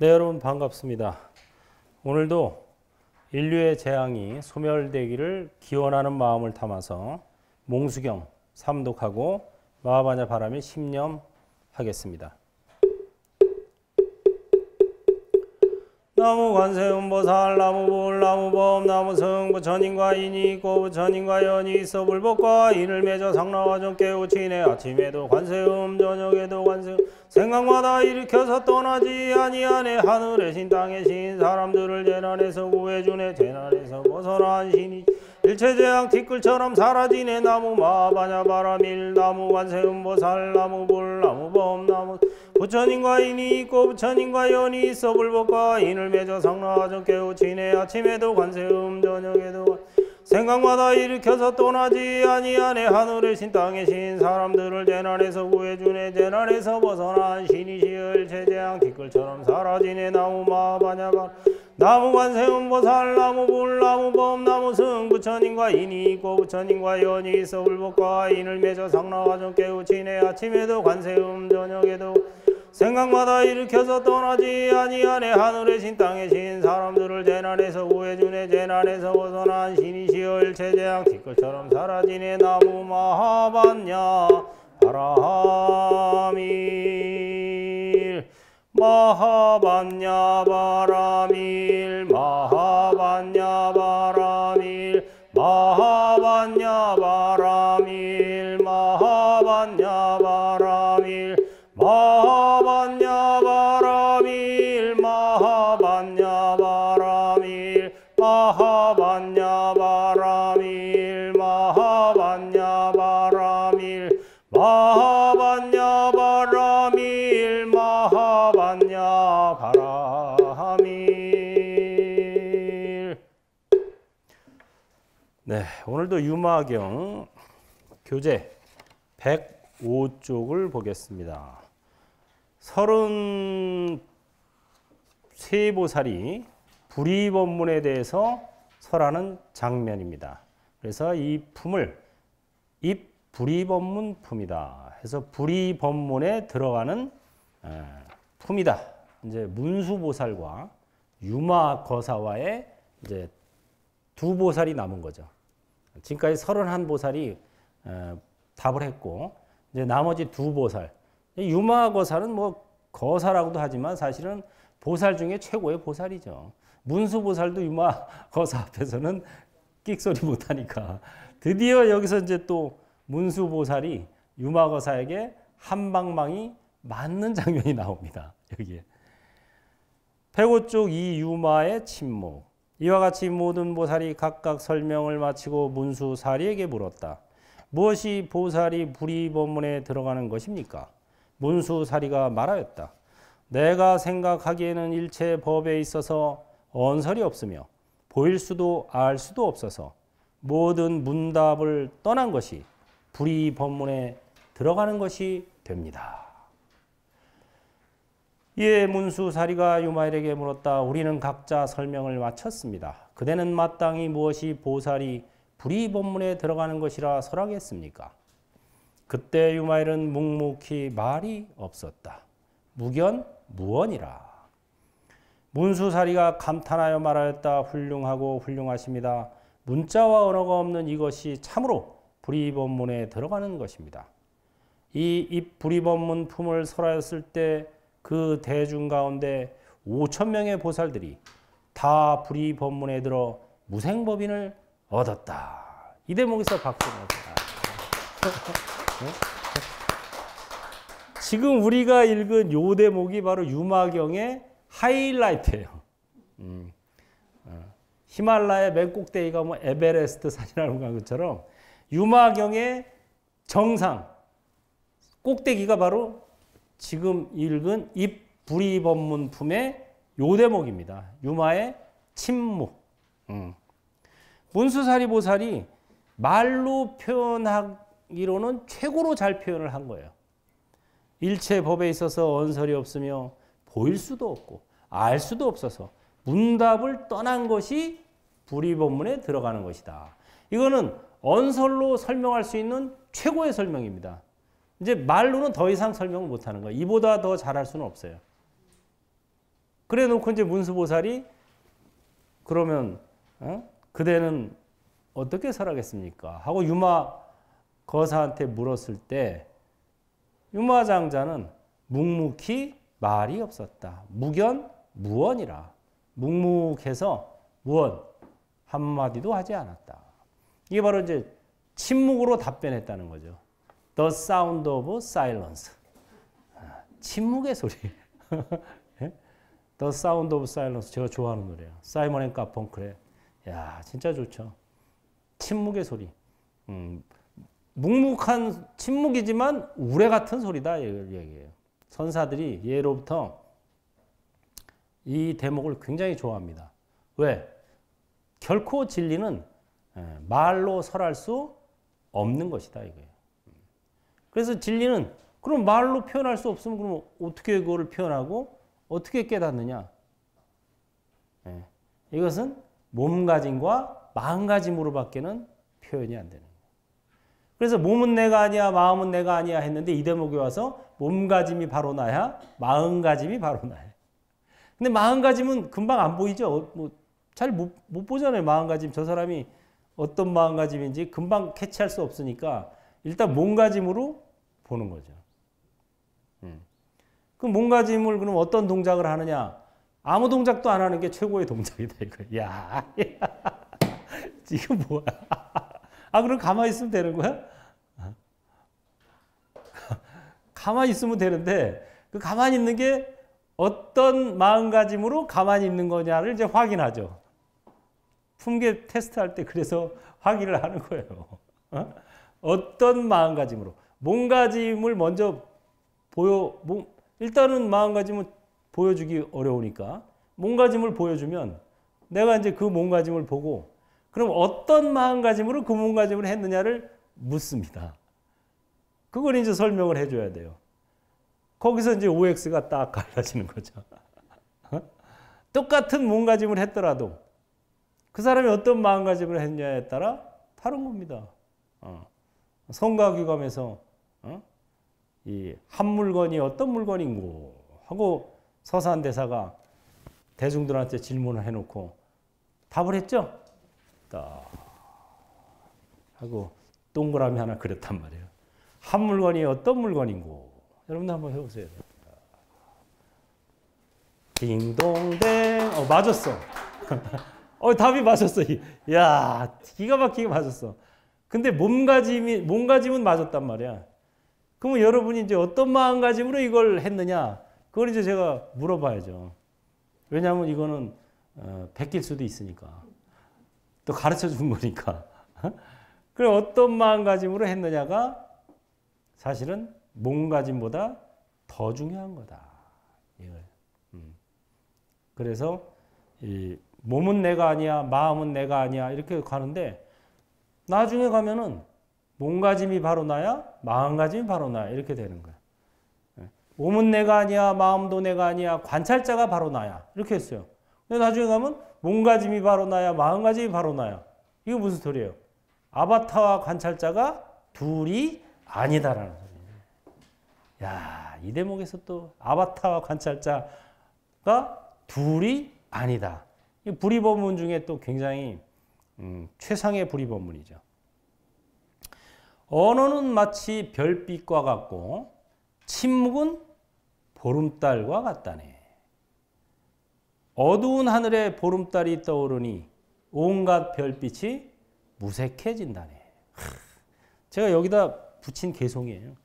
네, 여러분 반갑습니다. 오늘도 인류의 재앙이 소멸되기를 기원하는 마음을 담아서 몽수경 삼독하고 마하바냐 바람에 심념하겠습니다. 나무 관세음보살, 나무불, 나무범, 나무승, 부처님과 인이 있고 부처님과 연이 있어 불법과 인을 맺어 상나와 좀 깨우치네. 아침에도 관세음, 저녁에도 관세음, 생각마다 일으켜서 떠나지 아니하네. 하늘의 신, 땅의 신, 사람들을 재난에서 구해주네. 재난에서 벗어난 신이 일체재앙 티끌처럼 사라지네. 나무 마하바냐 바람일, 나무 관세음보살, 나무불, 나무범, 나무 부처님과 인이 있고 부처님과 연이 있어 불법과 인을 맺어 상나와 좀 깨우치네. 아침에도 관세음, 저녁에도 생각마다 일으켜서 떠나지 아니하네. 하늘의 신, 땅의 신, 사람들을 재난에서 구해주네. 재난에서 벗어난 신이시여 일체재앙 티끌처럼 사라지네. 나무 마하바냐 바람, 나무 관세음보살, 나무불, 나무범, 나무승, 부처님과 인이 있고 부처님과 연이 있어 불법과 인을 맺어 상나와 좀 깨우치네. 아침에도 관세음, 저녁에도 생각마다 일으켜서 떠나지 아니하네. 하늘의 신, 땅의 신, 사람들을 재난에서 구해주네. 재난에서 벗어난 신이시여 일체재앙 티끌처럼 사라지네. 나무 마하바냐 바람일, 마하바냐 바람일, 마하바냐 바람일, 마하바냐 바람일, 마하바냐 바람일, 마하바냐 바람일, 마하바냐 바람일, 마하바냐 바람일, 마하바냐 바람일, 마하바냐 바람일, 마하바냐 바람일. 네, 오늘도 유마경 교재 105쪽을 보겠습니다. 33보살이 불이법문에 대해서 설하는 장면입니다. 그래서 이 품을 입불이법문 품이다 해서 불이법문에 들어가는 품이다. 이제 문수보살과 유마거사와의 이제 두 보살이 남은 거죠. 지금까지 31보살이 답을 했고, 이제 나머지 두 보살, 유마거사는 뭐 거사라고도 하지만 사실은 보살 중에 최고의 보살이죠. 문수보살도 유마거사 앞에서는 끽소리 못하니까 드디어 여기서 이제 또 문수보살이 유마거사에게 한방망이 맞는 장면이 나옵니다. 여기에 105쪽 이 유마의 침묵. 이와 같이 모든 보살이 각각 설명을 마치고 문수사리에게 물었다. 무엇이 보살이 불이법문에 들어가는 것입니까? 문수사리가 말하였다. 내가 생각하기에는 일체 법에 있어서 언설이 없으며 보일 수도 알 수도 없어서 모든 문답을 떠난 것이 불이법문에 들어가는 것이 됩니다. 이에 문수사리가 유마일에게 물었다. 우리는 각자 설명을 마쳤습니다. 그대는 마땅히 무엇이 보살이 불이법문에 들어가는 것이라 설하겠습니까? 그때 유마일은 묵묵히 말이 없었다. 무견무언이라. 문수사리가 감탄하여 말하였다. 훌륭하고 훌륭하십니다. 문자와 언어가 없는 이것이 참으로 불이법문에 들어가는 것입니다. 이 불이법문 품을 설하였을 때 그 대중 가운데 5,000명의 보살들이 다 불이법문에 들어 무생법인을 얻었다. 이 대목에서 박수 납니다. 지금 우리가 읽은 이 대목이 바로 유마경의 하이라이트예요. 히말라야 맨 꼭대기가 뭐 에베레스트 산이라는 것처럼 유마경의 정상 꼭대기가 바로 지금 읽은 입불이법문품의 요 대목입니다. 유마의 침묵. 문수사리 보살이 말로 표현하기로는 최고로 잘 표현을 한 거예요. 일체 법에 있어서 언설이 없으며 보일 수도 없고 알 수도 없어서 문답을 떠난 것이 불이법문에 들어가는 것이다. 이거는 언설로 설명할 수 있는 최고의 설명입니다. 이제 말로는 더 이상 설명을 못하는 거예요. 이보다 더 잘할 수는 없어요. 그래 놓고 이제 문수보살이 그러면 그대는 어떻게 살아겠습니까? 하고 유마 거사한테 물었을 때 유마장자는 묵묵히 말이 없었다. 무견 무언이라. 묵묵해서 무언 한마디도 하지 않았다. 이게 바로 이제 침묵으로 답변했다는 거죠. The sound of silence. 침묵의 소리. The sound of silence. 제가 좋아하는 노래예요. 사이먼 앤 가펑클의. 야, 진짜 좋죠. 침묵의 소리. 묵묵한 침묵이지만 우레 같은 소리다 이 얘기예요. 선사들이 예로부터 이 대목을 굉장히 좋아합니다. 왜? 결코 진리는 말로 설할 수 없는 것이다 이거예요. 그래서 진리는 그럼 말로 표현할 수 없으면 그럼 어떻게 그거를 표현하고 어떻게 깨닫느냐? 이것은 몸가짐과 마음가짐으로밖에는 표현이 안 되는 거예요. 그래서 몸은 내가 아니야, 마음은 내가 아니야 했는데 이 대목에 와서 몸가짐이 바로 나야, 마음가짐이 바로 나야. 근데 마음가짐은 금방 안 보이죠? 잘 못 보잖아요. 마음가짐. 저 사람이 어떤 마음가짐인지 금방 캐치할 수 없으니까 일단 몸가짐으로 보는 거죠. 그럼 몸가짐을 그럼 어떤 동작을 하느냐? 아무 동작도 안 하는 게 최고의 동작이다 이거. 야, 이거 뭐야? 아 그럼 가만히 있으면 되는 거야? 가만히 있으면 되는데 그 가만히 있는 게 어떤 마음가짐으로 가만히 있는 거냐를 이제 확인하죠. 품계 테스트할 때 그래서 확인을 하는 거예요. 어떤 마음가짐으로. 몸가짐을 먼저 일단은 마음가짐은 보여주기 어려우니까 몸가짐을 보여주면 내가 이제 그 몸가짐을 보고 그럼 어떤 마음가짐으로 그 몸가짐을 했느냐를 묻습니다. 그걸 이제 설명을 해줘야 돼요. 거기서 이제 OX가 딱 갈라지는 거죠. 똑같은 몸가짐을 했더라도 그 사람이 어떤 마음가짐을 했냐에 따라 다른 겁니다. 성가규감에서 이 한 물건이 어떤 물건인고 하고 서산대사가 대중들한테 질문을 해놓고 답을 했죠. 딱 하고 동그라미 하나 그렸단 말이에요. 한 물건이 어떤 물건인고. 여러분도 한번 해보세요. 딩동댕. 맞았어. 답이 맞았어. 야, 기가 막히게 맞았어. 근데 몸가짐은 맞았단 말이야. 그러면 여러분이 이제 어떤 마음가짐으로 이걸 했느냐? 그걸 이제 제가 물어봐야죠. 왜냐하면 이거는 베낄 수도 있으니까. 또 가르쳐 준 거니까. 그럼 어떤 마음가짐으로 했느냐가 사실은 몸가짐보다 더 중요한 거다. 그래서 이 몸은 내가 아니야, 마음은 내가 아니야 이렇게 가는데 나중에 가면은 몸가짐이 바로 나야, 마음가짐이 바로 나야 이렇게 되는 거야. 몸은 내가 아니야, 마음도 내가 아니야, 관찰자가 바로 나야 이렇게 했어요. 근데 나중에 가면 몸가짐이 바로 나야, 마음가짐이 바로 나야. 이거 무슨 소리예요? 아바타와 관찰자가 둘이 아니다라는 소리예요. 야, 이 대목에서 또 아바타와 관찰자가 둘이 아니다. 이 불이법문 중에 또 굉장히 최상의 불이법문이죠. 언어는 마치 별빛과 같고 침묵은 보름달과 같다네. 어두운 하늘에 보름달이 떠오르니 온갖 별빛이 무색해진다네. 제가 여기다 붙인 개송이에요.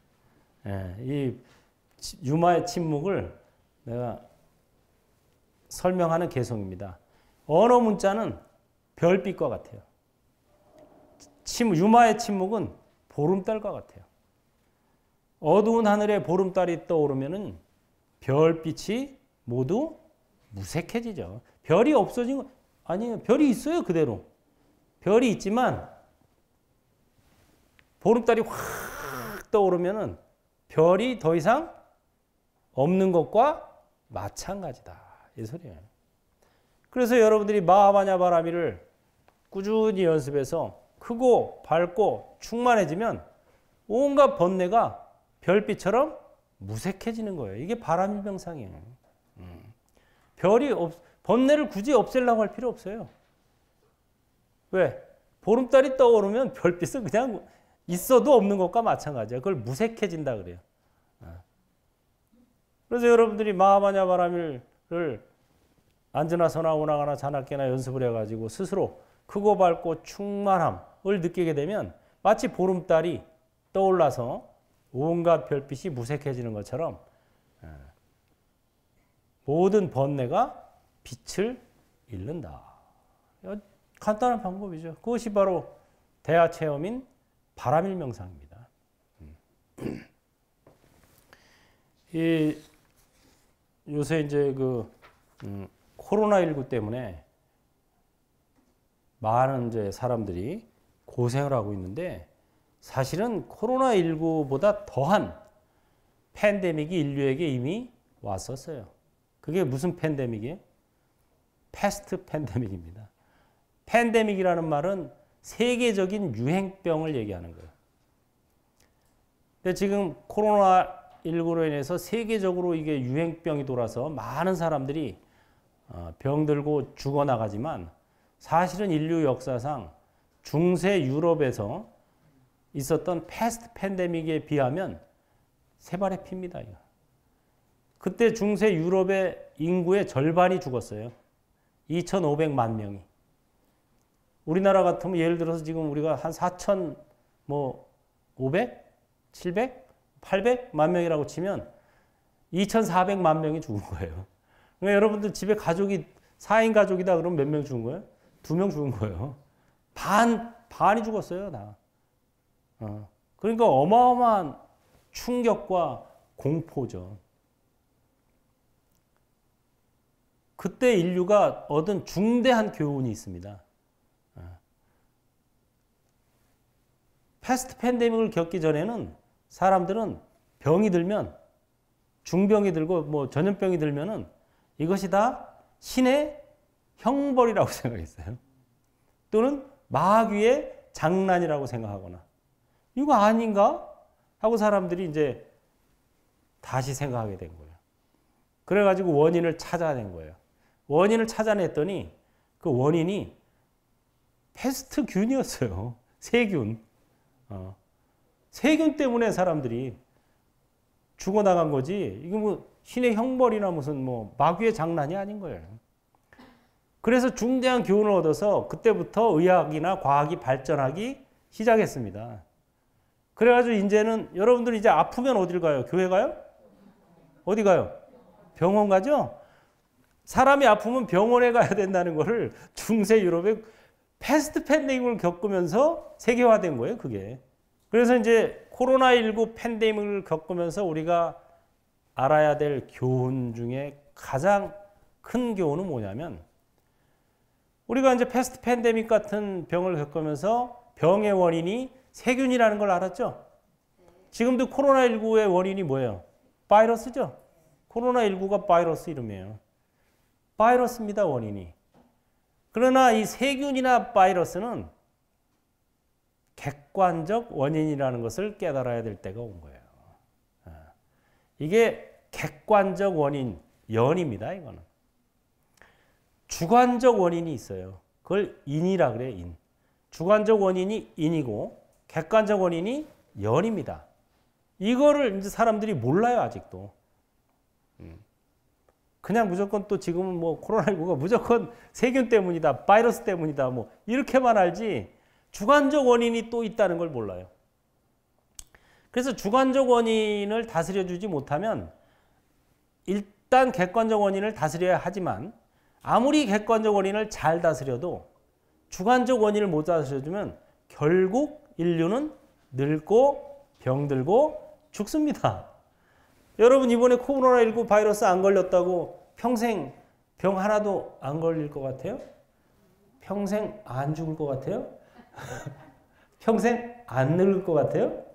이 유마의 침묵을 내가 설명하는 개송입니다. 언어 문자는 별빛과 같아요. 유마의 침묵은 보름달과 같아요. 어두운 하늘에 보름달이 떠오르면은 별빛이 모두 무색해지죠. 별이 없어진 거 아니에요. 별이 있어요, 그대로. 별이 있지만 보름달이 확 떠오르면은 별이 더 이상 없는 것과 마찬가지다. 이 소리예요. 그래서 여러분들이 마하바냐 바라미를 꾸준히 연습해서 크고 밝고 충만해지면 온갖 번뇌가 별빛처럼 무색해지는 거예요. 이게 바람일병상이에요. 번뇌를 굳이 없애려고 할 필요 없어요. 왜? 보름달이 떠오르면 별빛은 그냥 있어도 없는 것과 마찬가지야. 그걸 무색해진다 그래요. 그래서 여러분들이 마하바냐 바라밀을 앉으나 서나 오나가나 자나깨나 연습을 해가지고 스스로 크고 밝고 충만함을 느끼게 되면 마치 보름달이 떠올라서 온갖 별빛이 무색해지는 것처럼 모든 번뇌가 빛을 잃는다. 간단한 방법이죠. 그것이 바로 대화 체험인 바라밀 명상입니다. 요새 이제 코로나19 때문에 많은 이제 사람들이 고생을 하고 있는데 사실은 코로나19보다 더한 팬데믹이 인류에게 이미 왔었어요. 그게 무슨 팬데믹이에요? 패스트 팬데믹입니다. 팬데믹이라는 말은 세계적인 유행병을 얘기하는 거예요. 근데 지금 코로나19로 인해서 세계적으로 이게 유행병이 돌아서 많은 사람들이 병들고 죽어나가지만 사실은 인류 역사상 중세 유럽에서 있었던 패스트 팬데믹에 비하면 세 발의 피입니다. 그때 중세 유럽의 인구의 절반이 죽었어요. 2,500만 명이. 우리나라 같으면 예를 들어서 지금 우리가 한 4,500, 700, 800만 명이라고 치면 2,400만 명이 죽은 거예요. 그러니까 여러분들 집에 가족이 4인 가족이다 그러면 몇 명 죽은 거예요? 2명 죽은 거예요. 반이 죽었어요, 다. 그러니까 어마어마한 충격과 공포죠. 그때 인류가 얻은 중대한 교훈이 있습니다. 패스트 팬데믹을 겪기 전에는 사람들은 병이 들면 중병이 들고 뭐 전염병이 들면은 이것이 다 신의 형벌이라고 생각했어요. 또는 마귀의 장난이라고 생각하거나 이거 아닌가 하고 사람들이 이제 다시 생각하게 된 거예요. 그래가지고 원인을 찾아낸 거예요. 원인을 찾아냈더니 그 원인이 패스트균이었어요. 세균. 세균 때문에 사람들이 죽어나간 거지. 이거 뭐 신의 형벌이나 무슨 뭐 마귀의 장난이 아닌 거예요. 그래서 중대한 교훈을 얻어서 그때부터 의학이나 과학이 발전하기 시작했습니다. 그래가지고 이제는 여러분들 이제 아프면 어딜 가요? 교회 가요? 어디 가요? 병원 가죠? 사람이 아프면 병원에 가야 된다는 거를 중세 유럽의 패스트 팬데믹을 겪으면서 세계화된 거예요, 그게. 그래서 이제 코로나19 팬데믹을 겪으면서 우리가 알아야 될 교훈 중에 가장 큰 교훈은 뭐냐면 우리가 이제 패스트 팬데믹 같은 병을 겪으면서 병의 원인이 세균이라는 걸 알았죠? 지금도 코로나19의 원인이 뭐예요? 바이러스죠? 코로나19가 바이러스 이름이에요. 바이러스입니다, 원인이. 그러나 이 세균이나 바이러스는 객관적 원인이라는 것을 깨달아야 될 때가 온 거예요. 이게 객관적 원인, 연입니다, 이거는. 주관적 원인이 있어요. 그걸 인이라 그래요, 인. 주관적 원인이 인이고 객관적 원인이 연입니다. 이거를 이제 사람들이 몰라요, 아직도. 그냥 무조건 또 지금은 뭐 코로나19가 무조건 세균 때문이다, 바이러스 때문이다, 뭐 이렇게만 알지 주관적 원인이 또 있다는 걸 몰라요. 그래서 주관적 원인을 다스려주지 못하면 일단 객관적 원인을 다스려야 하지만 아무리 객관적 원인을 잘 다스려도 주관적 원인을 못 다스려주면 결국 인류는 늙고 병들고 죽습니다. 여러분 이번에 코로나19 바이러스 안 걸렸다고 평생 병 하나도 안 걸릴 것 같아요? 평생 안 죽을 것 같아요? 평생 안 늙을 것 같아요?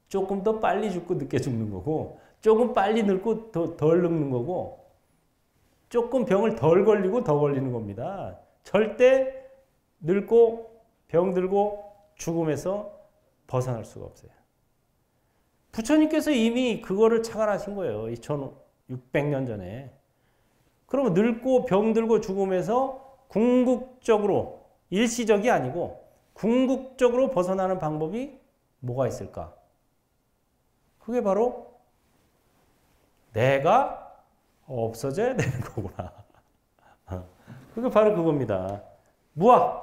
조금 더 빨리 죽고 늦게 죽는 거고 조금 빨리 늙고 덜 늙는 거고 조금 병을 덜 걸리고 더 걸리는 겁니다. 절대 늙고 병들고 죽음에서 벗어날 수가 없어요. 부처님께서 이미 그거를 착안하신 거예요. 2600년 전에. 그러면 늙고 병들고 죽음에서 궁극적으로 일시적이 아니고 궁극적으로 벗어나는 방법이 뭐가 있을까? 그게 바로 내가 없어져야 되는 거구나. 그게 바로 그겁니다. 무아.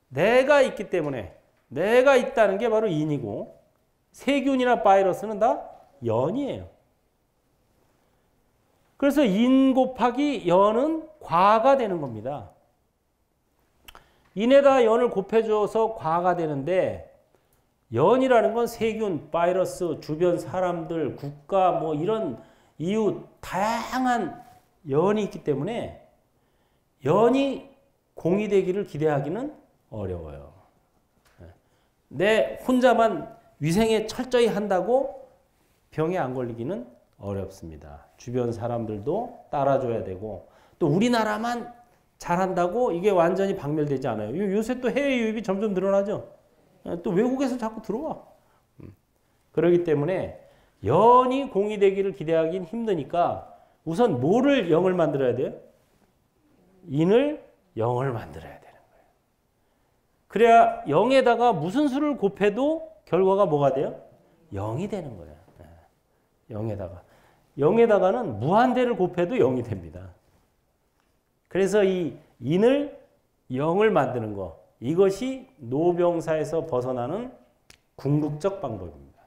내가 있기 때문에 내가 있다는 게 바로 인이고 세균이나 바이러스는 다 연이에요. 그래서 인 곱하기 연은 과가 되는 겁니다. 인에다 연을 곱해줘서 과가 되는데 연이라는 건 세균, 바이러스, 주변 사람들, 국가 뭐 이런 이웃 다양한 연이 있기 때문에 연이 공이 되기를 기대하기는 어려워요. 내 혼자만 위생에 철저히 한다고 병에 안 걸리기는 어렵습니다. 주변 사람들도 따라줘야 되고 또 우리나라만 잘한다고 이게 완전히 박멸되지 않아요. 요새 또 해외 유입이 점점 늘어나죠. 또 외국에서 자꾸 들어와. 그렇기 때문에 연이 공이 되기를 기대하기는 힘드니까 우선 뭐를 영을 만들어야 돼요? 인을 영을 만들어야 되는 거예요. 그래야 영에다가 무슨 수를 곱해도 결과가 뭐가 돼요? 영이 되는 거예요. 영에다가는 무한대를 곱해도 영이 됩니다. 그래서 이 인을 영을 만드는 거, 이것이 노병사에서 벗어나는 궁극적 방법입니다.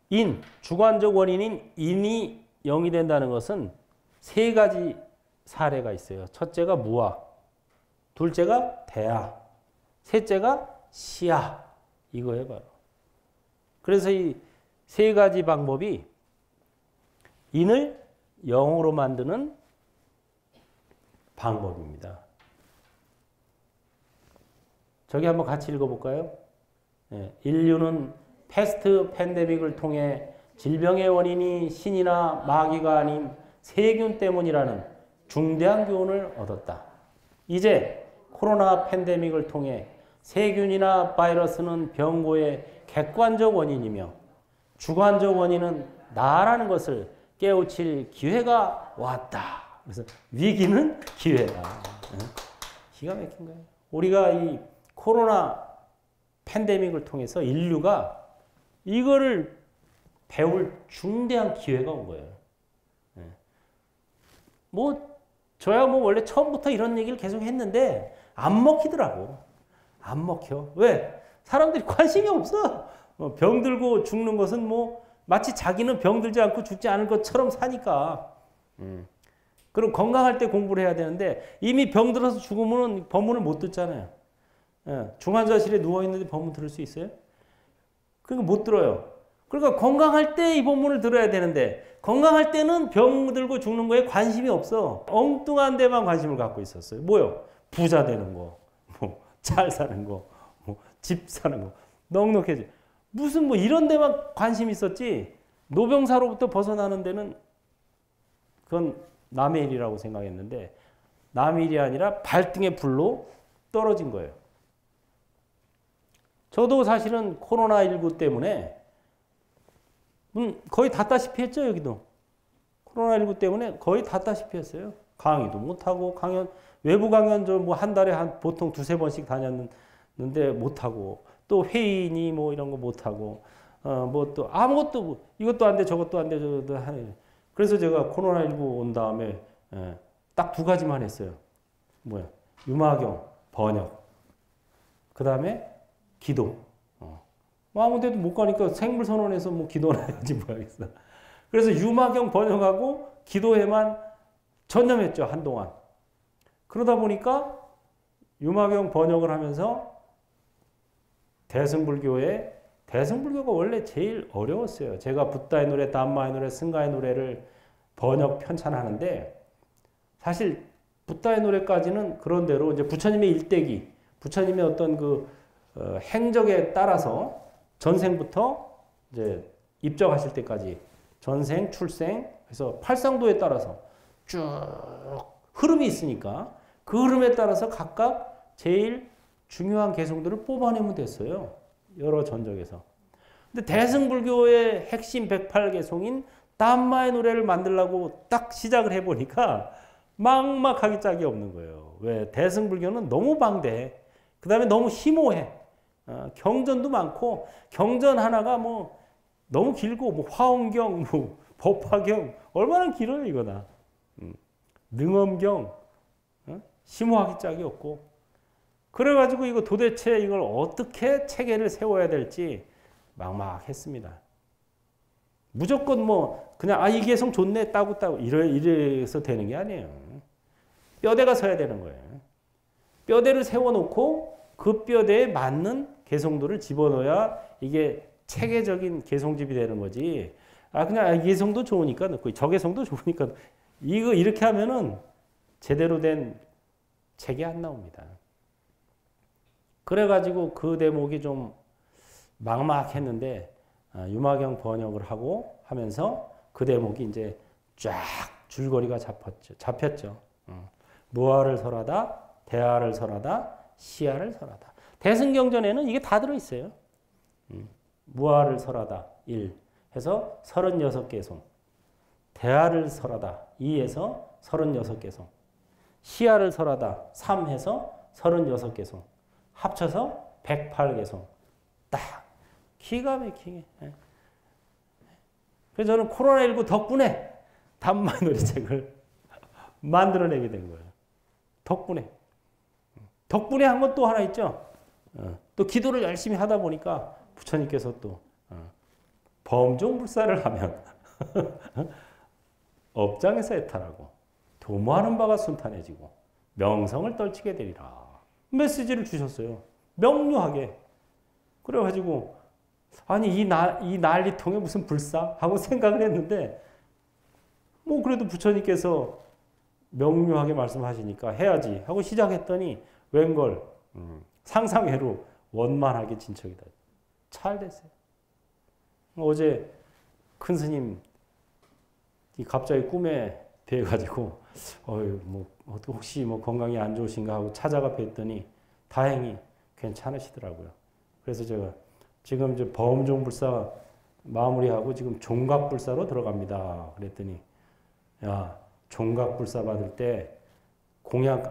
인, 주관적 원인인 인이 영이 된다는 것은 세 가지 사례가 있어요. 첫째가 무아, 둘째가 대아, 셋째가 시아. 이거예요, 바로. 그래서 이 세 가지 방법이 인을 영으로 만드는 방법입니다. 저기 한번 같이 읽어볼까요? 인류는 패스트 팬데믹을 통해 질병의 원인이 신이나 마귀가 아닌 세균 때문이라는 중대한 교훈을 얻었다. 이제 코로나 팬데믹을 통해 세균이나 바이러스는 병고의 객관적 원인이며 주관적 원인은 나라는 것을 깨우칠 기회가 왔다. 그래서 위기는 기회다. 기가 막힌 거예요. 우리가 이 코로나 팬데믹을 통해서 인류가 이거를 배울 중대한 기회가 온 거예요. 저야 원래 처음부터 이런 얘기를 계속 했는데 안 먹히더라고. 안 먹혀. 왜? 사람들이 관심이 없어. 병들고 죽는 것은 마치 자기는 병들지 않고 죽지 않을 것처럼 사니까. 그럼 건강할 때 공부를 해야 되는데 이미 병들어서 죽으면 법문을 못 듣잖아요. 중환자실에 누워있는데 법문 들을 수 있어요? 그러니까 못 들어요. 그러니까 건강할 때 이 법문을 들어야 되는데 건강할 때는 병들고 죽는 거에 관심이 없어. 엉뚱한 데만 관심을 갖고 있었어요. 뭐요? 부자 되는 거, 잘 사는 거, 집 사는 거. 넉넉해져. 무슨 이런 데만 관심이 있었지 노병사로부터 벗어나는 데는 그건 남의 일이라고 생각했는데 남의 일이 아니라 발등에 불로 떨어진 거예요. 저도 사실은 코로나19 때문에 거의 닫다시피 했죠, 여기도. 코로나19 때문에 거의 닫다시피 했어요. 강의도 못하고, 외부 강연 한 달에 보통 두세 번씩 다녔는데 못하고, 또 회의니 이런 거 못하고, 또 아무것도, 이것도 안 돼, 저것도 안 돼, 저것도 하네. 그래서 제가 코로나19 온 다음에 딱 두 가지만 했어요. 유마경, 번역. 그 다음에 기도. 아무 데도 못 가니까 생물선언에서 기도나 해야지 하겠어. 그래서 유마경 번역하고 기도에만 전념했죠, 한동안. 그러다 보니까 유마경 번역을 하면서 대승불교가 원래 제일 어려웠어요. 제가 붓다의 노래, 담마의 노래, 승가의 노래를 번역 편찬하는데 사실 붓다의 노래까지는 그런대로 이제 부처님의 일대기, 부처님의 어떤 행적에 따라서 전생부터 이제 입적하실 때까지 전생, 출생, 그래서 팔상도에 따라서 쭉 흐름이 있으니까 그 흐름에 따라서 각각 제일 중요한 개성들을 뽑아내면 됐어요. 여러 전적에서. 근데 대승불교의 핵심 108개송인 담마의 노래를 만들려고 딱 시작을 해보니까 막막하기 짝이 없는 거예요. 왜? 대승불교는 너무 방대해. 그 다음에 너무 심오해. 경전도 많고 경전 하나가 뭐 너무 길고 뭐 화엄경, 뭐 법화경 얼마나 길어요 이거 다. 능엄경 심오하기 짝이 없고 그래가지고 이거 도대체 이걸 어떻게 체계를 세워야 될지 막막했습니다. 무조건 뭐 그냥 이 개성 좋네 따고 이래서 되는 게 아니에요. 뼈대가 서야 되는 거예요. 뼈대를 세워놓고 그 뼈대에 맞는 개성도를 집어넣어야 이게 체계적인 개성집이 되는 거지. 그냥 이 개성도 좋으니까 넣고 저 개성도 좋으니까 이거 이렇게 하면은 제대로 된 책이 안 나옵니다. 그래가지고 그 대목이 좀 막막했는데 유마경 번역을 하고 하면서 그 대목이 이제 쫙 줄거리가 잡혔죠. 무아를 설하다, 대아를 설하다, 시아를 설하다. 대승경전에는 이게 다 들어있어요. 무아를 설하다 1 해서 36개송, 대아를 설하다 2에서 36개송, 시아를 설하다 3 해서 36개송, 합쳐서 108개송. 딱 기가 막히게. 그래서 저는 코로나19 덕분에 담마놀이책을 만들어내게 된 거예요. 덕분에 한 건 또 하나 있죠. 또 기도를 열심히 하다 보니까 부처님께서 또 범종불사를 하면 업장에서 애탈하고 도모하는 바가 순탄해지고 명성을 떨치게 되리라. 메시지를 주셨어요. 명료하게. 그래가지고 아니 이 난리통에 무슨 불사? 하고 생각을 했는데 뭐 그래도 부처님께서 명료하게 말씀하시니까 해야지 하고 시작했더니 웬걸 상상외로 원만하게 진척이다. 잘 됐어요. 어제 큰 스님 갑자기 꿈에 뵈가지고 뭐 혹시 뭐 건강이 안 좋으신가 하고 찾아가 뵀더니 다행히 괜찮으시더라고요. 그래서 제가 지금 이제 범종불사 마무리하고 지금 종각불사로 들어갑니다. 그랬더니 야 종각불사 받을 때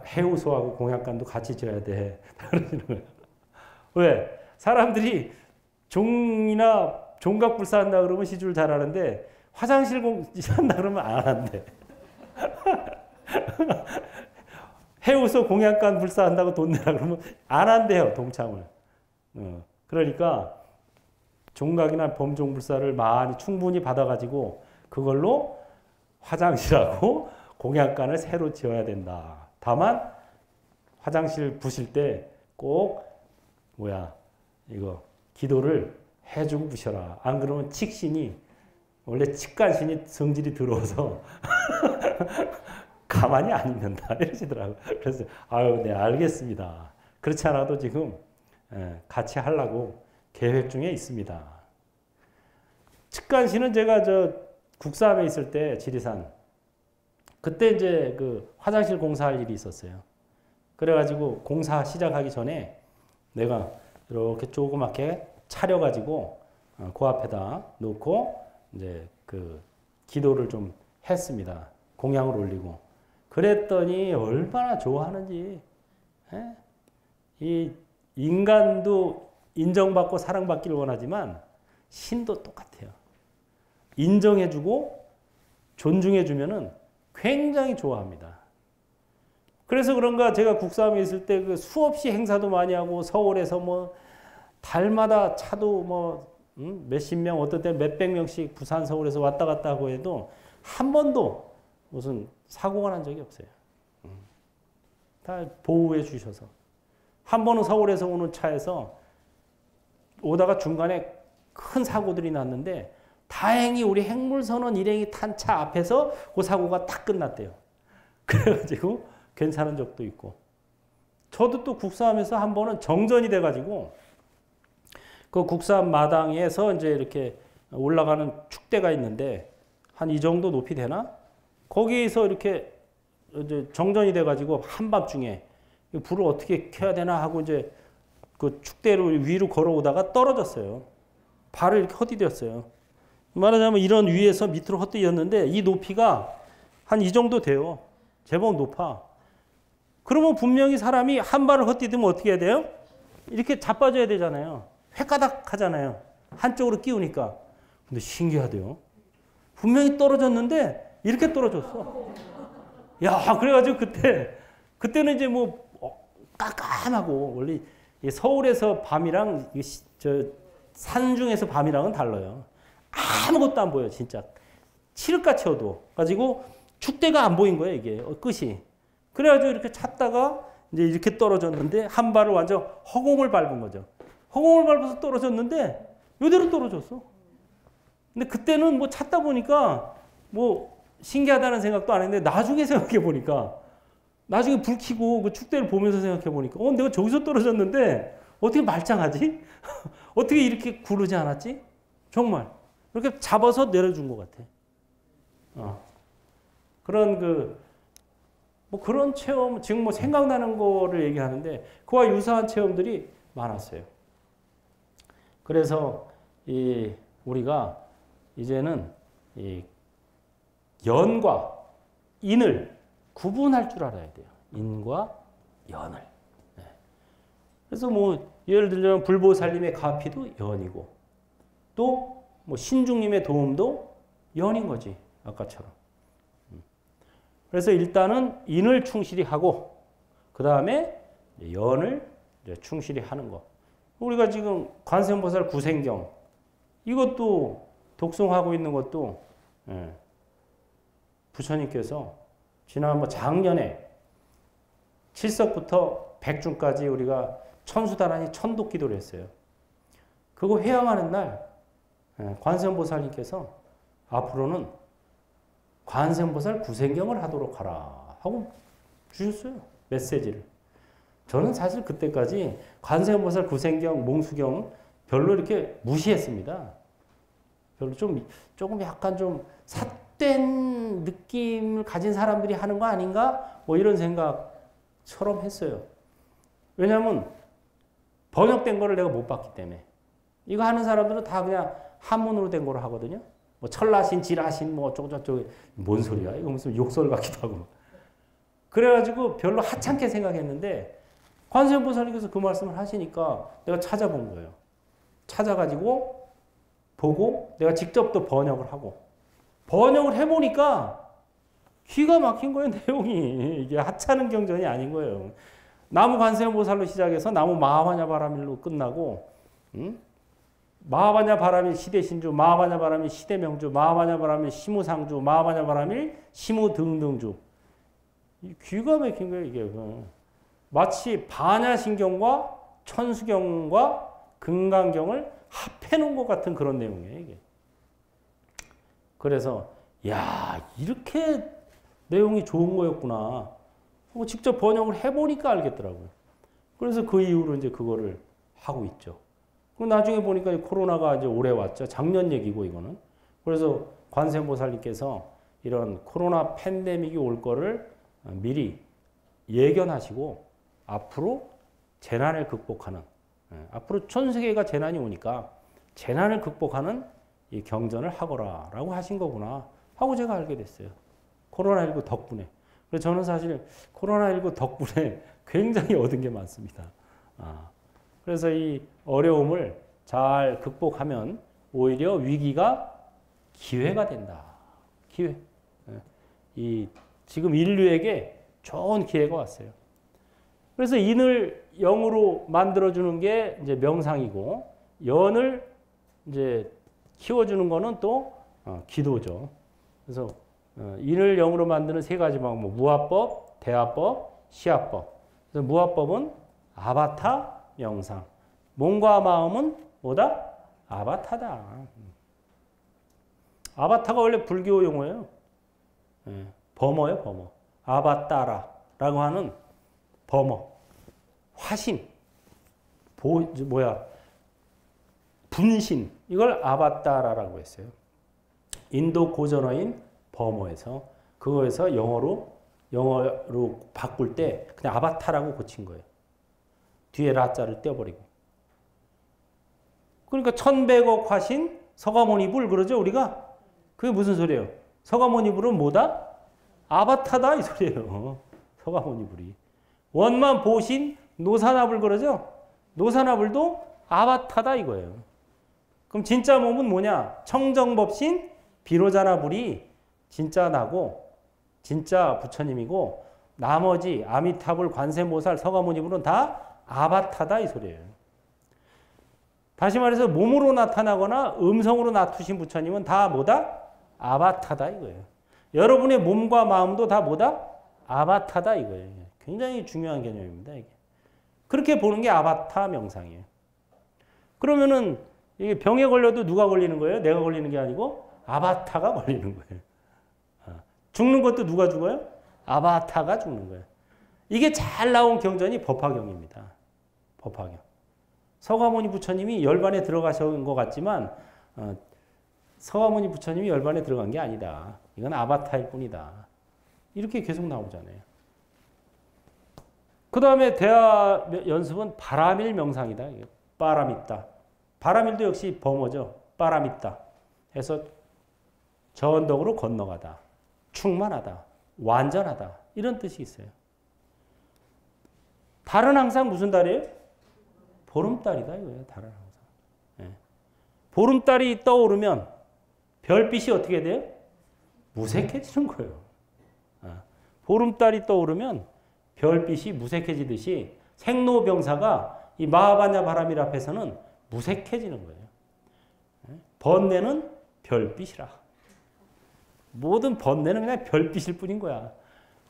해우소하고 공약관도 같이 져야 돼. 그러시는 거예요. 왜? 사람들이 종이나 종각불사 한다 그러면 시주를 잘하는데 화장실 한다 그러면 안 한대. 해우소 공약관 불사한다고 돈 내라 그러면 안 한대요. 동참을. 그러니까 종각이나 범종불사를 많이 충분히 받아가지고 그걸로 화장실하고 공약관을 새로 지어야 된다. 다만 화장실 부실 때 꼭 이거 기도를 해주고 부셔라. 안 그러면 칙신이 원래 칙간신이 성질이 들어와서 가만히 안 있는다 이러시더라고요. 그래서 네 알겠습니다. 그렇지 않아도 지금 같이 하려고 계획 중에 있습니다. 칙간신은 제가 국사함에 있을 때 지리산 그때 이제 그 화장실 공사할 일이 있었어요. 그래가지고 공사 시작하기 전에 내가 이렇게 조그맣게 차려가지고 그 앞에다 놓고 이제 그 기도를 좀 했습니다. 공양을 올리고. 그랬더니 얼마나 좋아하는지. 이 인간도 인정받고 사랑받기를 원하지만 신도 똑같아요. 인정해주고 존중해주면은 굉장히 좋아합니다. 그래서 그런가 제가 국사함에 있을 때 그 수없이 행사도 많이 하고 서울에서 뭐 달마다 차도 뭐 몇십 명 어떤 때 몇백 명씩 부산 서울에서 왔다 갔다 하고 해도 한 번도 무슨 사고가 난 적이 없어요. 다 보호해 주셔서. 한 번은 서울에서 오는 차에서 오다가 중간에 큰 사고들이 났는데 다행히 우리 핵물선원 일행이 탄 차 앞에서 그 사고가 딱 끝났대요. 그래가지고 괜찮은 적도 있고. 저도 또 국사함에서 한 번은 정전이 돼가지고 그 국사함 마당에서 이제 이렇게 올라가는 축대가 있는데 한 이 정도 높이 되나? 거기에서 이렇게 이제 정전이 돼가지고 한밤중에 불을 어떻게 켜야 되나 하고 이제 그 축대를 위로 걸어오다가 떨어졌어요. 발을 이렇게 헛디뎠어요. 말하자면 이런 위에서 밑으로 헛디뎠는데 이 높이가 한 이 정도 돼요. 제법 높아. 그러면 분명히 사람이 한 발을 헛디디면 어떻게 해야 돼요? 이렇게 자빠져야 되잖아요. 획가닥 하잖아요. 한쪽으로 끼우니까. 근데 신기하대요. 분명히 떨어졌는데 이렇게 떨어졌어. 야, 그래가지고 그때는 이제 뭐 깜깜하고 원래 서울에서 밤이랑 저 산중에서 밤이랑은 달라요. 아무것도 안 보여, 진짜. 칠흑같이 어두워. 가지고 축대가 안 보인 거예요, 이게 끝이. 그래가지고 이렇게 찾다가 이제 이렇게 떨어졌는데 한 발을 완전 허공을 밟은 거죠. 허공을 밟아서 떨어졌는데 이대로 떨어졌어. 근데 그때는 뭐 찾다 보니까 뭐 신기하다는 생각도 안 했는데 나중에 생각해 보니까 나중에 불 켜고 그 축대를 보면서 생각해 보니까 내가 저기서 떨어졌는데 어떻게 말짱하지? 어떻게 이렇게 구르지 않았지? 정말 이렇게 잡아서 내려준 것 같아. 그런 뭐 그런 체험, 지금 뭐 생각나는 거를 얘기하는데 그와 유사한 체험들이 많았어요. 그래서 우리가 이제는 이 연과 인을 구분할 줄 알아야 돼요. 인과 연을. 네. 그래서 뭐 예를 들면 불보살님의 가피도 연이고 또 뭐 신중님의 도움도 연인 거지. 아까처럼. 그래서 일단은 인을 충실히 하고 그 다음에 연을 이제 충실히 하는 거. 우리가 지금 관세음보살 구생경 이것도 독송하고 있는 것도 부처님께서 지난 뭐 작년에 7석부터 100중까지 우리가 천수다란이 천독기도를 했어요. 그거 회양하는 날 관세음보살님께서 앞으로는 관세음보살 구생경을 하도록 하라 하고 주셨어요. 메시지를. 저는 사실 그때까지 관세음보살 구생경, 몽수경 별로 이렇게 무시했습니다. 별로 조금 약간 좀 삿된 느낌을 가진 사람들이 하는 거 아닌가? 뭐 이런 생각처럼 했어요. 왜냐하면 번역된 거를 내가 못 봤기 때문에. 이거 하는 사람들은 다 그냥 한문으로 된 거로 하거든요. 뭐 철라신, 지라신, 뭐 어쩌고저쩌고 뭔 소리야? 이거 무슨 욕설 같기도 하고. 그래가지고 별로 하찮게 생각했는데 관세음보살님께서 그 말씀을 하시니까 내가 찾아본 거예요. 찾아가지고 보고 내가 직접 또 번역을 하고 번역을 해보니까 기가 막힌 거예요. 내용이. 이게 하찮은 경전이 아닌 거예요. 나무 관세음보살로 시작해서 나무 마하바냐 바라밀로 끝나고 마하바냐 바라밀 시대신주, 마하바냐 바라밀 시대명주, 마하바냐 바라밀 시무상주, 마하바냐 바라밀 시무등등주. 귀가 막힌 거예요. 이게. 마치 반야신경과 천수경과 금강경을 합해 놓은 것 같은 그런 내용이에요. 이게. 그래서 야, 이렇게 내용이 좋은 거였구나. 직접 번역을 해보니까 알겠더라고요. 그래서 그 이후로 이제 그거를 하고 있죠. 나중에 보니까 코로나가 이제 올해 왔죠. 작년 얘기고 이거는. 그래서 관세음보살님께서 이런 코로나 팬데믹이 올 거를 미리 예견하시고 앞으로 재난을 극복하는, 앞으로 전 세계가 재난이 오니까 재난을 극복하는 이 경전을 하거라라고 하신 거구나 하고 제가 알게 됐어요. 코로나19 덕분에. 그래서 저는 사실 코로나19 덕분에 굉장히 얻은 게 많습니다. 그래서 이 어려움을 잘 극복하면 오히려 위기가 기회가 된다. 기회. 이 지금 인류에게 좋은 기회가 왔어요. 그래서 인을 영으로 만들어주는 게 이제 명상이고 연을 이제 키워주는 거는 또 기도죠. 그래서 인을 영으로 만드는 세 가지 방법, 무아법, 대화법, 시화법. 그래서 무아법은 아바타 명상. 몸과 마음은 뭐다? 아바타다. 아바타가 원래 불교 용어예요. 범어예요, 범어. 아바타라라고 하는 범어. 화신. 분신. 이걸 아바타라라고 했어요. 인도 고전어인 범어에서 그거에서 영어로 바꿀 때 그냥 아바타라고 고친 거예요. 뒤에 라자를 떼어버리고. 그러니까 1100억 화신, 서가모니불 그러죠 우리가? 그게 무슨 소리예요? 서가모니불은 뭐다? 아바타다 이 소리예요. 서가모니불이. 원만 보신 노사나불 그러죠? 노사나불도 아바타다 이거예요. 그럼 진짜 몸은 뭐냐? 청정법신 비로자나불이 진짜 나고 진짜 부처님이고 나머지 아미타불, 관세모살, 서가모니불은 다 아바타다 이 소리예요. 다시 말해서 몸으로 나타나거나 음성으로 나투신 부처님은 다 뭐다? 아바타다 이거예요. 여러분의 몸과 마음도 다 뭐다? 아바타다 이거예요. 굉장히 중요한 개념입니다. 이게. 그렇게 보는 게 아바타 명상이에요. 그러면은 이게 병에 걸려도 누가 걸리는 거예요? 내가 걸리는 게 아니고 아바타가 걸리는 거예요. 죽는 것도 누가 죽어요? 아바타가 죽는 거예요. 이게 잘 나온 경전이 법화경입니다. 법화경. 서가모니 부처님이 열반에 들어가신 것 같지만 서가모니 부처님이 열반에 들어간 게 아니다. 이건 아바타일 뿐이다. 이렇게 계속 나오잖아요. 그 다음에 대화 연습은 바라밀 명상이다. 빠라밌다. 바라밀도 역시 범어죠. 빠라밌다. 해서 저 언덕으로 건너가다. 충만하다. 완전하다. 이런 뜻이 있어요. 달은 항상 무슨 달이에요? 보름달이다 이거예요. 달은 항상. 네. 보름달이 떠오르면 별빛이 어떻게 돼요? 무색해지는 거예요. 보름달이 떠오르면 별빛이 무색해지듯이 생로병사가 이 마하바냐 바라밀 앞에서는 무색해지는 거예요. 번뇌는 별빛이라. 모든 번뇌는 그냥 별빛일 뿐인 거야.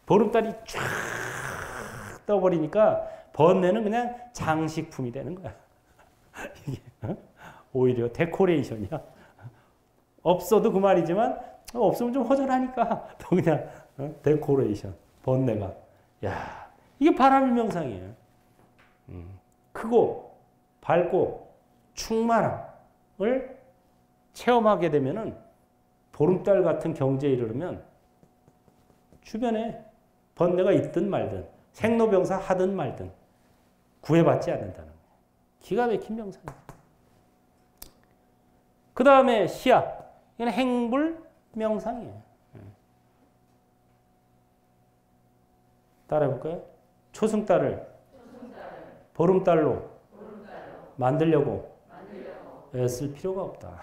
보름달이 쫙 떠버리니까 번뇌는 그냥 장식품이 되는 거야. 이게 오히려 데코레이션이야. 없어도 그 말이지만 없으면 좀 허전하니까 또 그냥 데코레이션, 번뇌가. 야, 이게 바라밀 명상이에요. 크고 밝고 충만함을 체험하게 되면은 보름달 같은 경지에 이르르면 주변에 번뇌가 있든 말든 생로병사 하든 말든 구애받지 않는다는 거예요. 기가 막힌 명상이에요. 그 다음에 시야. 이건 행불 명상이에요. 따라해볼까요? 초승달을 보름달로 만들려고 애쓸 필요가 없다.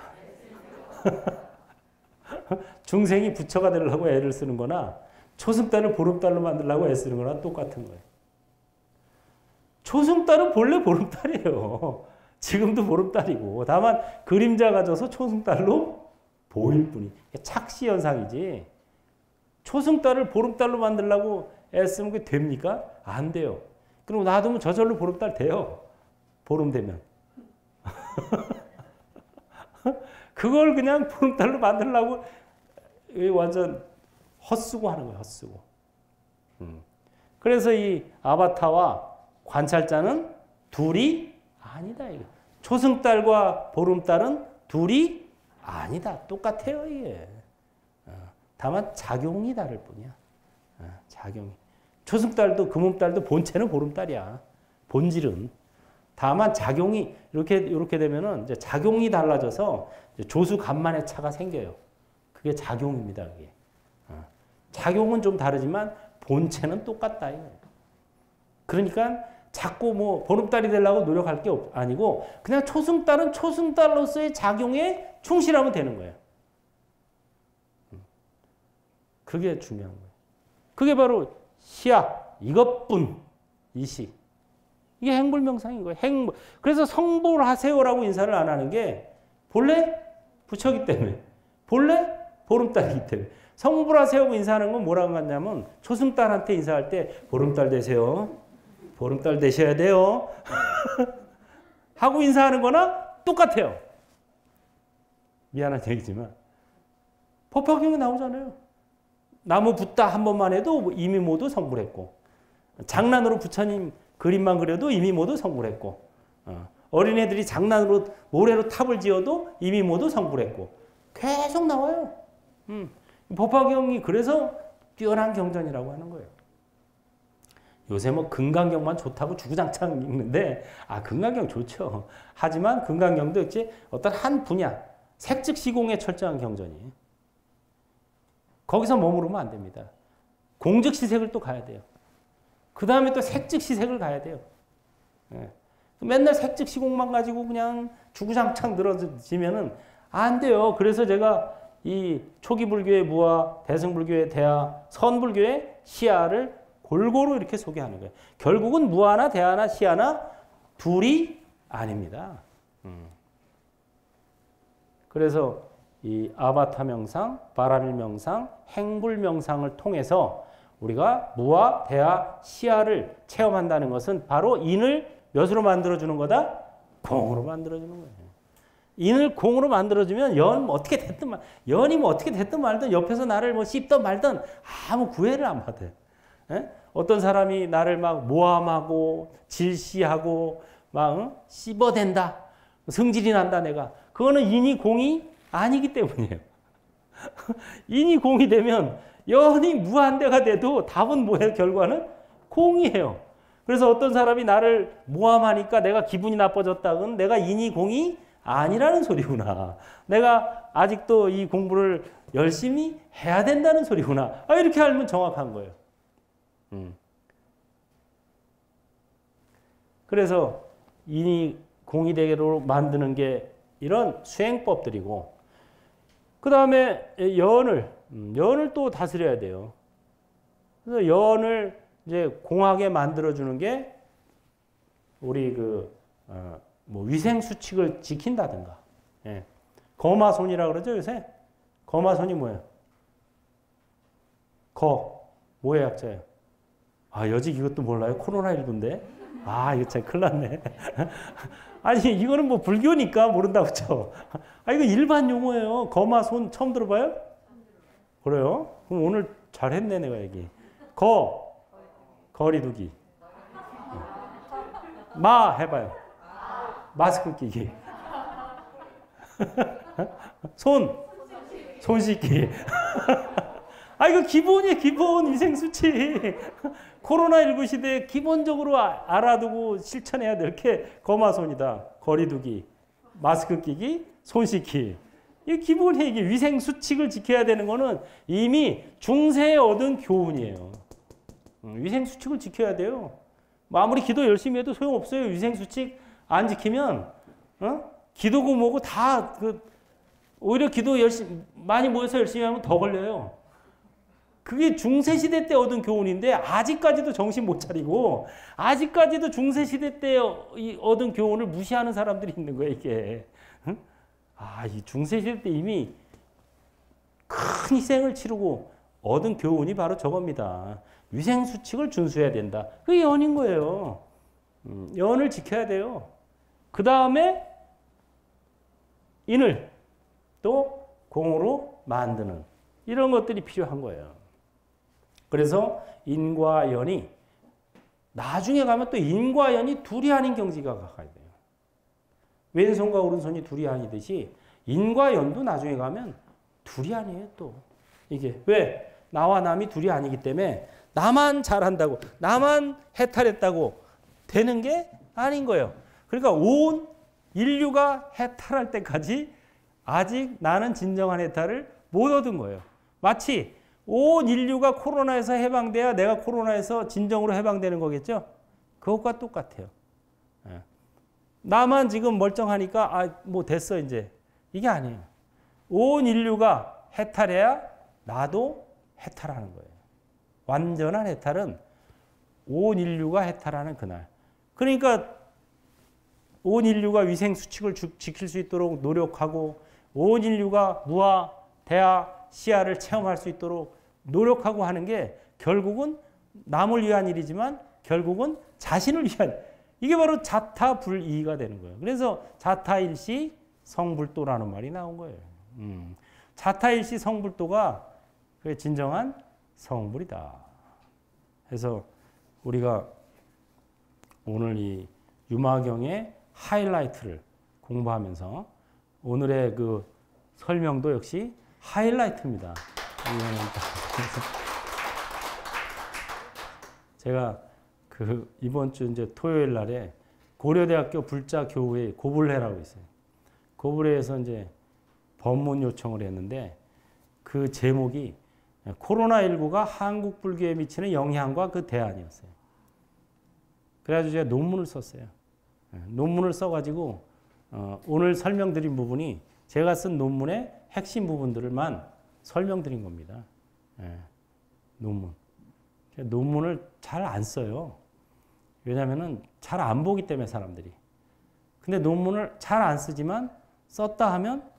중생이 부처가 되려고 애를 쓰는 거나 초승달을 보름달로 만들려고 애쓰는 거나 똑같은 거예요. 초승달은 본래 보름달이에요. 지금도 보름달이고 다만 그림자가 져서 초승달로 보일 뿐이. 착시 현상이지. 초승달을 보름달로 만들려고 애쓰면 그게 됩니까? 안 돼요. 그럼 놔두면 저절로 보름달 돼요. 보름 되면. 그걸 그냥 보름달로 만들려고 완전 헛수고 하는 거예요. 헛수고. 그래서 이 아바타와 관찰자는 둘이 아니다. 이거. 초승달과 보름달은 둘이 아니다. 똑같아요. 이게. 다만 작용이 다를 뿐이야. 작용이. 초승달도 금음달도 본체는 보름달이야. 본질은. 다만 작용이 이렇게 되면은 이제 작용이 달라져서 이제 조수간만의 차가 생겨요. 그게 작용입니다. 그게. 작용은 좀 다르지만 본체는 똑같다. 그러니까 자꾸 뭐 보름달이 되려고 노력할 게 아니고 그냥 초승달은 초승달로서의 작용에 충실하면 되는 거예요. 그게 중요한 거예요. 그게 바로 시야 이것뿐 이시. 이게 행불명상인 거예요. 행불. 그래서 성불하세요라고 인사를 안 하는 게 본래 부처기 때문에 본래 보름달이기 때문에 성불하세요고 인사하는 건 뭐라고 하냐면 초승달한테 인사할 때 보름달 되세요. 보름달 되셔야 돼요. 하고 인사하는 거나 똑같아요. 미안한 얘기지만 법화경에 나오잖아요. 나무 붓다 한 번만 해도 이미 모두 성불했고 장난으로 부처님 그림만 그려도 이미 모두 성불했고 어린애들이 장난으로 모래로 탑을 지어도 이미 모두 성불했고 계속 나와요. 법화경이 그래서 뛰어난 경전이라고 하는 거예요. 요새 뭐 금강경만 좋다고 주구장창 읽는데 금강경 좋죠. 하지만 금강경도 역시 어떤 한 분야 색즉시공의 철저한 경전이에요. 거기서 머무르면 안 됩니다. 공즉시색을 또 가야 돼요. 그 다음에 또 색즉시색을 가야 돼요. 예. 맨날 색즉시공만 가지고 그냥 주구장창 늘어지면은 안 돼요. 그래서 제가 이 초기 불교의 무아, 대승불교의 대하, 선불교의 시하를 골고루 이렇게 소개하는 거예요. 결국은 무아나 대하나 시하나 둘이 아닙니다. 그래서 이 아바타 명상, 바라밀 명상, 행불 명상을 통해서 우리가 무아, 대하, 시하를 체험한다는 것은 바로 인을 몇으로 만들어주는 거다? 공으로 만들어주는 거예요. 인을 공으로 만들어주면 어떻게 됐든 연이 뭐 어떻게 됐든 말든 옆에서 나를 뭐 씹든 말든 아무 구애를 안 받아요. 에? 어떤 사람이 나를 막 모함하고 질시하고 막 씹어댄다. 성질이 난다 내가. 그거는 인이 공이 아니기 때문이에요. 인이 공이 되면 연이 무한대가 돼도 답은 뭐예요? 결과는 공이에요. 그래서 어떤 사람이 나를 모함하니까 내가 기분이 나빠졌다. 그건 내가 인이 공이 아니라는 소리구나. 내가 아직도 이 공부를 열심히 해야 된다는 소리구나. 이렇게 알면 정확한 거예요. 그래서 인이 공이 되게로 만드는 게 이런 수행법들이고, 그 다음에 연을 또 다스려야 돼요. 그래서 연을 이제 공하게 만들어주는 게 우리 뭐 위생 수칙을 지킨다든가. 예. 거마손이라 그러죠 요새. 거마손이 뭐예요? 뭐의 약자예요? 여직 이것도 몰라요? 코로나19인데. 이거 참 큰일 났네. 아니 이거는 뭐 불교니까 모른다고 쳐. 이거 일반 용어예요. 거마손 처음 들어봐요? 그래요? 그럼 오늘 잘했네 내가 얘기. 거리두기. 해봐요. 마스크 끼기. 손 씻기. 이거 기본이에요. 기본 위생수칙. 코로나19 시대에 기본적으로 알아두고 실천해야 될 게 거마손이다. 거리두기, 마스크 끼기, 손 씻기. 이게 기본이에요. 이게 위생수칙을 지켜야 되는 거는 이미 중세에 얻은 교훈이에요. 위생수칙을 지켜야 돼요. 아무리 기도 열심히 해도 소용없어요. 위생수칙 안 지키면 기도고 뭐고 다 오히려 기도 많이 모여서 열심히 하면 더 걸려요. 그게 중세시대 때 얻은 교훈인데 아직까지도 정신 못 차리고 아직까지도 중세시대 때 얻은 교훈을 무시하는 사람들이 있는 거예요. 이게. 이 중세시대 때 이미 큰 희생을 치르고 얻은 교훈이 바로 저겁니다. 위생수칙을 준수해야 된다. 그게 연인 거예요. 연을 지켜야 돼요. 그 다음에 인을 또 공으로 만드는 이런 것들이 필요한 거예요. 그래서 인과 연이 나중에 가면 또 인과 연이 둘이 아닌 경지가 가야 돼요. 왼손과 오른손이 둘이 아니듯이 인과 연도 나중에 가면 둘이 아니에요. 또 이게 왜? 나와 남이 둘이 아니기 때문에 나만 잘한다고 나만 해탈했다고 되는 게 아닌 거예요. 그러니까 온 인류가 해탈할 때까지 아직 나는 진정한 해탈을 못 얻은 거예요. 마치 온 인류가 코로나에서 해방돼야 내가 코로나에서 진정으로 해방되는 거겠죠? 그것과 똑같아요. 나만 지금 멀쩡하니까 뭐 됐어 이제. 이게 아니에요. 온 인류가 해탈해야 나도 해탈하는 거예요. 완전한 해탈은 온 인류가 해탈하는 그날. 그러니까 온 인류가 위생수칙을 지킬 수 있도록 노력하고 온 인류가 무아, 대하, 시하를 체험할 수 있도록 노력하고 하는 게 결국은 남을 위한 일이지만 결국은 자신을 위한 이게 바로 자타불이가 되는 거예요. 그래서 자타일시 성불도라는 말이 나온 거예요. 자타일시 성불도가 진정한 성불이다. 그래서 우리가 오늘 이 유마경의 하이라이트를 공부하면서 오늘의 그 설명도 역시 하이라이트입니다. 제가 이번 주 이제 토요일 날에 고려대학교 불자교회 고불회라고 있어요. 고불회에서 이제 법문 요청을 했는데 그 제목이 코로나19가 한국 불교에 미치는 영향과 그 대안이었어요. 그래가지고 제가 논문을 썼어요. 논문을 써가지고 오늘 설명드린 부분이 제가 쓴 논문의 핵심 부분들만 설명드린 겁니다. 논문. 논문을 잘 안 써요. 왜냐하면 잘 안 보기 때문에 사람들이. 근데 논문을 잘 안 쓰지만 썼다 하면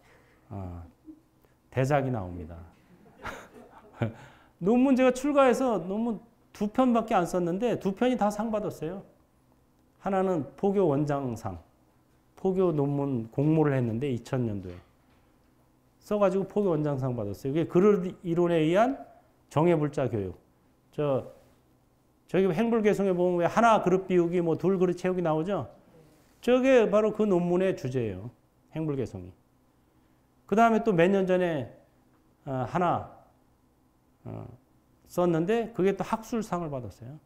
대작이 나옵니다. 논문 제가 출가해서 논문 2편밖에 안 썼는데 2편이 다 상 받았어요. 하나는 포교 원장상, 포교 논문 공모를 했는데 2000년도에 써가지고 포교 원장상 받았어요. 이게 그릇 이론에 의한 정해불자 교육. 저기 행불개송에 보면 왜 하나 그릇 비우기, 뭐 둘 그릇 채우기 나오죠? 저게 바로 그 논문의 주제예요. 행불개송이. 그 다음에 또 몇 년 전에 하나 썼는데 그게 또 학술상을 받았어요.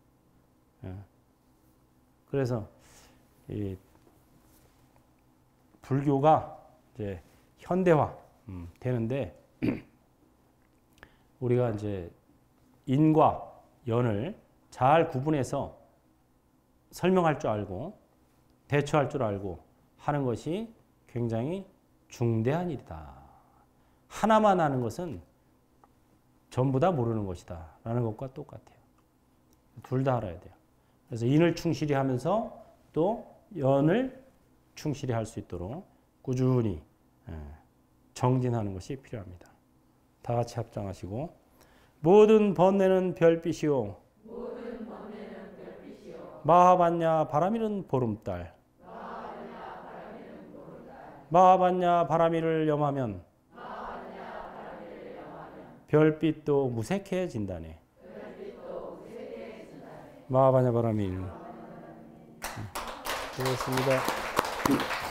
그래서 이 불교가 이제 현대화 되는데 우리가 이제 인과 연을 잘 구분해서 설명할 줄 알고 대처할 줄 알고 하는 것이 굉장히 중대한 일이다. 하나만 아는 것은 전부 다 모르는 것이다 라는 것과 똑같아요. 둘 다 알아야 돼요. 그래서 인을 충실히 하면서 또 연을 충실히 할 수 있도록 꾸준히 정진하는 것이 필요합니다. 다 같이 합장하시고 모든 번뇌는 별빛이요 마하반야 바라미는 보름달 마하반야 바라미를 염하면 별빛도 무색해진다네. 마하반야 바라미. 수고했습니다.